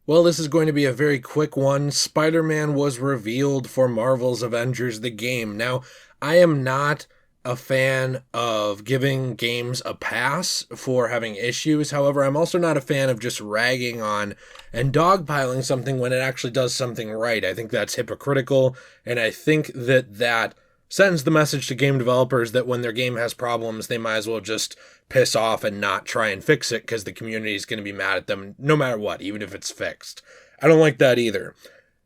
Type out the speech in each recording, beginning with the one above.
Well, this is going to be a very quick one. Spider-Man was revealed for Marvel's Avengers, the game. Now, I am not a fan of giving games a pass for having issues. However, I'm also not a fan of just ragging on and dogpiling something when it actually does something right. I think that's hypocritical, and I think that sends the message to game developers that when their game has problems, they might as well just piss off and not try and fix it because the community is going to be mad at them no matter what, even if it's fixed. I don't like that either.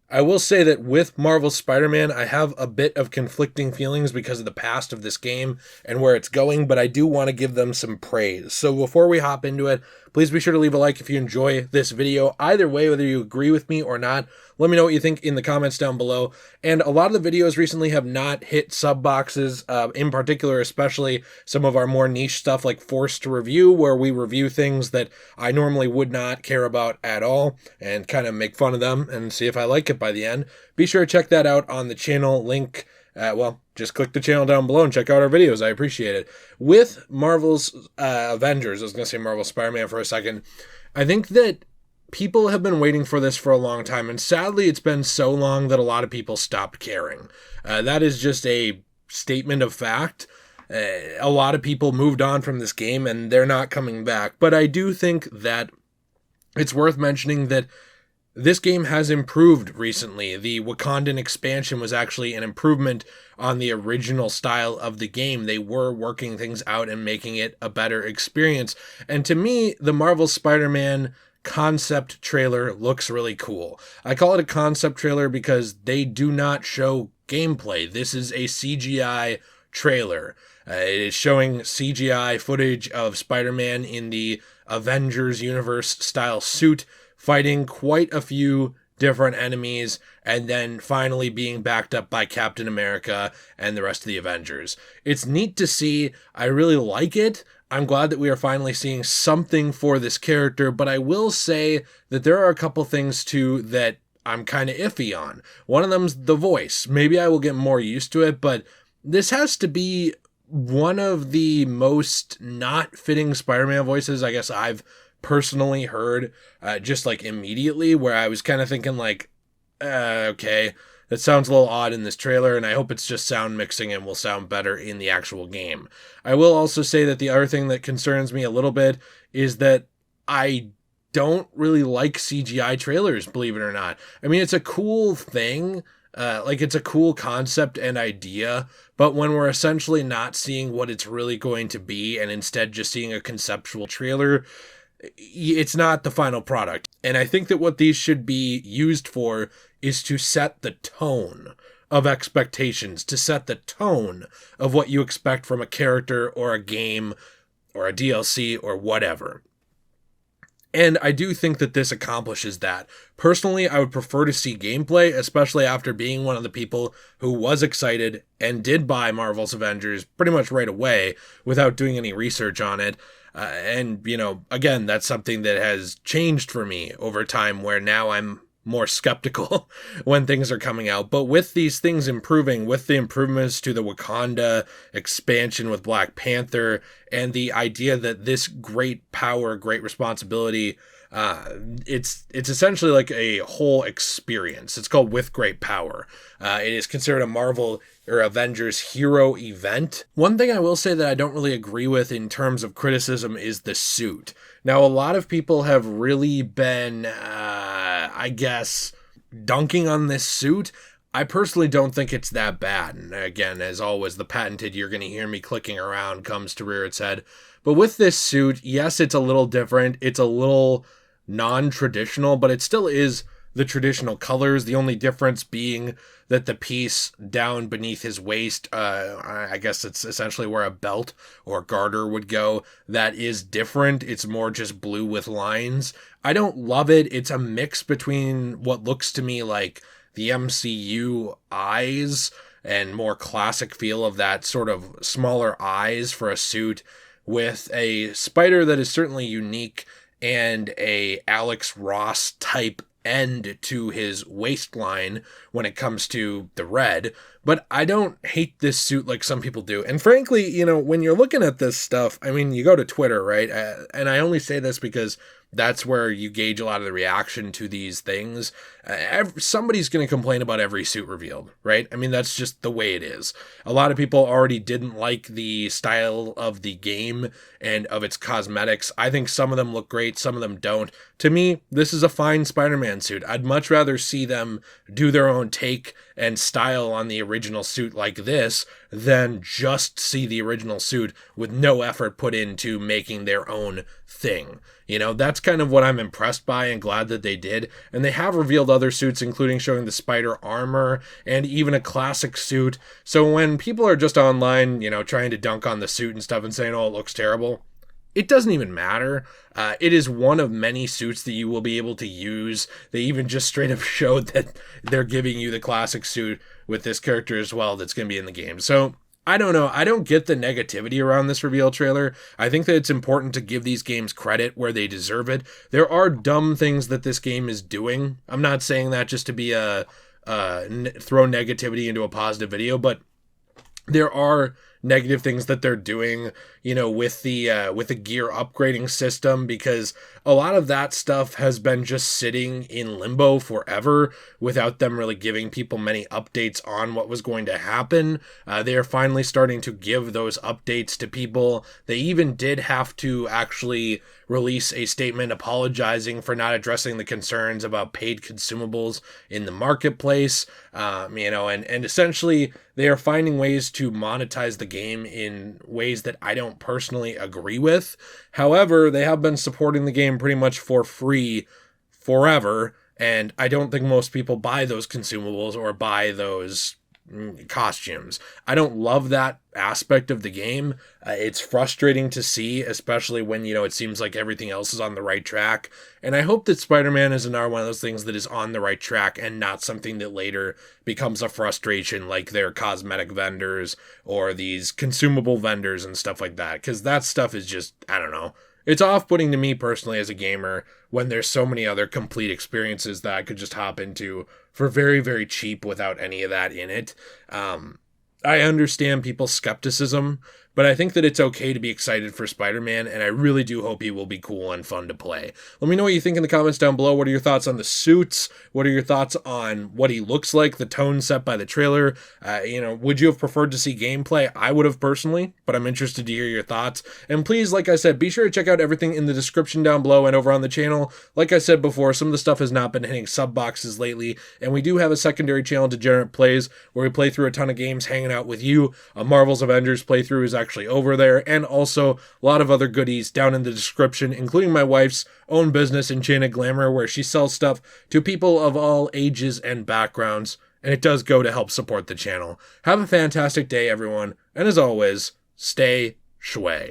I will say that with Marvel's Spider-Man, I have a bit of conflicting feelings because of the past of this game and where it's going, but I do want to give them some praise. So before we hop into it, please be sure to leave a like if you enjoy this video. Either way, whether you agree with me or not, let me know what you think in the comments down below. And a lot of the videos recently have not hit sub boxes, in particular, especially some of our more niche stuff like Forced to Review, where we review things that I normally would not care about at all and kind of make fun of them and see if I like it by the end. Be sure to check that out on the channel link. Just click the channel down below and check out our videos. I appreciate it. With Marvel's Avengers, I was going to say Marvel Spider-Man for a second, I think that people have been waiting for this for a long time, and sadly it's been so long that a lot of people stopped caring. That is just a statement of fact. A lot of people moved on from this game, and they're not coming back. But I do think that it's worth mentioning that this game has improved recently. The Wakandan expansion was actually an improvement on the original style of the game. They were working things out and making it a better experience. And to me, the Marvel Spider-Man concept trailer looks really cool. I call it a concept trailer because they do not show gameplay. This is a CGI trailer. It is showing CGI footage of Spider-Man in the Avengers universe style suit, fighting quite a few different enemies, and then finally being backed up by Captain America and the rest of the Avengers. It's neat to see. I really like it. I'm glad that we are finally seeing something for this character, but I will say that there are a couple things too that I'm kind of iffy on. One of them's the voice. Maybe I will get more used to it, but this has to be one of the most not fitting Spider-Man voices I guess I've personally heard, just like immediately, where I was kind of thinking like, okay, that sounds a little odd in this trailer, and I hope it's just sound mixing and will sound better in the actual game. I will also say that the other thing that concerns me a little bit is that I don't really like CGI trailers, believe it or not. I mean, it's a cool thing, it's a cool concept and idea, but when we're essentially not seeing what it's really going to be and instead just seeing a conceptual trailer, it's not the final product. And I think that what these should be used for is to set the tone of expectations, to set the tone of what you expect from a character or a game or a DLC or whatever. And I do think that this accomplishes that. Personally, I would prefer to see gameplay, especially after being one of the people who was excited and did buy Marvel's Avengers pretty much right away without doing any research on it. And, again, that's something that has changed for me over time, where now I'm more skeptical when things are coming out. But with these things improving, with the improvements to the Wakanda expansion with Black Panther, and the idea that this great power, great responsibility, it's essentially like a whole experience. It's called With Great Power. It is considered a Marvel or Avengers hero event. One thing I will say that I don't really agree with in terms of criticism is the suit. Now, a lot of people have really been, dunking on this suit. I personally don't think it's that bad. And again, as always, the patented "you're going to hear me clicking around" comes to rear its head. But with this suit, yes, it's a little different. It's a little non-traditional, but it still is the traditional colors. The only difference being that the piece down beneath his waist, I guess it's essentially where a belt or garter would go, that is different. It's more just blue with lines. I don't love it. It's a mix between what looks to me like the MCU eyes and more classic feel of that sort of smaller eyes for a suit, with a spider that is certainly unique and a Alex Ross type end to his waistline when it comes to the red. But I don't hate this suit like some people do. And frankly, when you're looking at this stuff, I mean, you go to Twitter, right? And I only say this because That's where you gauge a lot of the reaction to these things. Somebody's going to complain about every suit revealed, right? I mean, that's just the way it is. A lot of people already didn't like the style of the game and of its cosmetics. I think some of them look great, some of them don't. To me, this is a fine Spider-Man suit. I'd much rather see them do their own take and style on the original suit like this than just see the original suit with no effort put into making their own thing. You know, that's kind of what I'm impressed by and glad that they did. And they have revealed other suits, including showing the spider armor and even a classic suit. So when people are just online, you know, trying to dunk on the suit and stuff and saying, oh, it looks terrible, it doesn't even matter. It is one of many suits that you will be able to use. They even just straight up showed that they're giving you the classic suit with this character as well that's going to be in the game. So I don't know. I don't get the negativity around this reveal trailer. I think that it's important to give these games credit where they deserve it. There are dumb things that this game is doing. I'm not saying that just to be throw negativity into a positive video, but there are negative things that they're doing, you know, with the gear upgrading system, because a lot of that stuff has been just sitting in limbo forever without them really giving people many updates on what was going to happen. They are finally starting to give those updates to people. They even did have to actually release a statement apologizing for not addressing the concerns about paid consumables in the marketplace. You know, and essentially they are finding ways to monetize the game in ways that I don't personally agree with. However, they have been supporting the game pretty much for free forever, and I don't think most people buy those consumables or buy those costumes. I don't love that aspect of the game. It's frustrating to see, especially when, you know, it seems like everything else is on the right track. And I hope that Spider-Man is another one of those things that is on the right track and not something that later becomes a frustration like their cosmetic vendors or these consumable vendors and stuff like that. Because that stuff is just, I don't know. It's off-putting to me personally as a gamer when there's so many other complete experiences that I could just hop into for very, very cheap without any of that in it. I understand people's skepticism, but I think that it's okay to be excited for Spider-Man, and I really do hope he will be cool and fun to play. Let me know what you think in the comments down below. What are your thoughts on the suits? What are your thoughts on what he looks like, the tone set by the trailer? You know, would you have preferred to see gameplay? I would have personally, but I'm interested to hear your thoughts. And please, like I said, be sure to check out everything in the description down below and over on the channel. Like I said before, some of the stuff has not been hitting sub boxes lately, and we do have a secondary channel, Degenerate Plays, where we play through a ton of games hanging out with you. A Marvel's Avengers playthrough is actually over there, and also a lot of other goodies down in the description, including my wife's own business, Enchanted Glamor, where she sells stuff to people of all ages and backgrounds, and it does go to help support the channel. Have a fantastic day, everyone, and as always, stay shway.